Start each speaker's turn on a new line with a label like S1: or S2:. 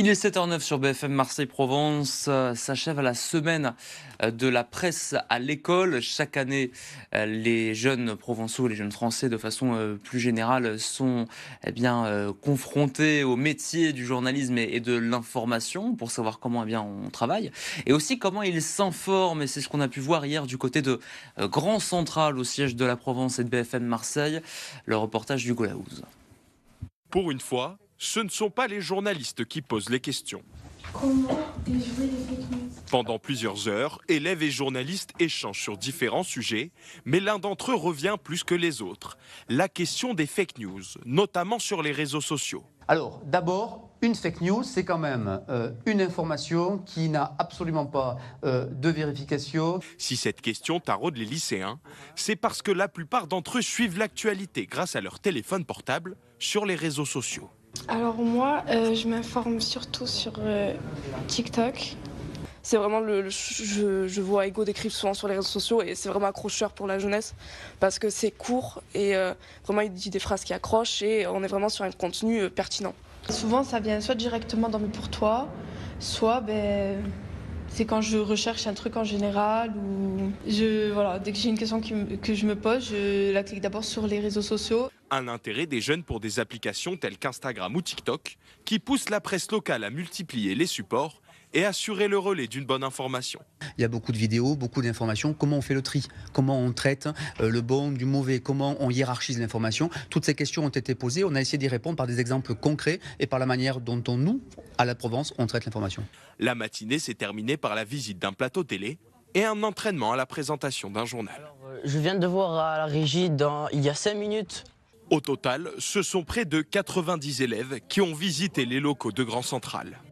S1: Il est 7h09 sur BFM Marseille-Provence. S'achève la semaine de la presse à l'école. Chaque année, les jeunes provençaux, les jeunes français de façon plus générale sont confrontés au métier du journalisme et de l'information pour savoir comment on travaille et aussi comment ils s'informent. Et c'est ce qu'on a pu voir hier du côté de Grand Central au siège de la Provence et de BFM Marseille. Le reportage d'Hugo Laouze.
S2: Pour une fois, ce ne sont pas les journalistes qui posent les questions.
S3: Comment déjouer les fake news?
S2: Pendant plusieurs heures, élèves et journalistes échangent sur différents sujets, mais l'un d'entre eux revient plus que les autres. La question des fake news, notamment sur les réseaux sociaux.
S4: Alors, d'abord, une fake news, c'est quand même une information qui n'a absolument pas de vérification.
S2: Si cette question taraude les lycéens, c'est parce que la plupart d'entre eux suivent l'actualité grâce à leur téléphone portable sur les réseaux sociaux.
S3: Alors moi, je m'informe surtout sur TikTok.
S5: C'est vraiment je vois Ego décrire souvent sur les réseaux sociaux et c'est vraiment accrocheur pour la jeunesse parce que c'est court et vraiment il dit des phrases qui accrochent et on est vraiment sur un contenu pertinent.
S3: Souvent, ça vient soit directement dans Mes pour toi, soit c'est quand je recherche un truc en général ou dès que j'ai une question que je me pose, je la clique d'abord sur les réseaux sociaux.
S2: Un intérêt des jeunes pour des applications telles qu'Instagram ou TikTok qui poussent la presse locale à multiplier les supports et assurer le relais d'une bonne information.
S4: Il y a beaucoup de vidéos, beaucoup d'informations. Comment on fait le tri? Comment on traite le bon du mauvais? Comment on hiérarchise l'information? Toutes ces questions ont été posées. On a essayé d'y répondre par des exemples concrets et par la manière dont nous, à la Provence, on traite l'information.
S2: La matinée s'est terminée par la visite d'un plateau télé et un entraînement à la présentation d'un journal.
S6: Je viens de voir à la régie il y a 5 minutes.
S2: Au total, ce sont près de 90 élèves qui ont visité les locaux de Grand Central.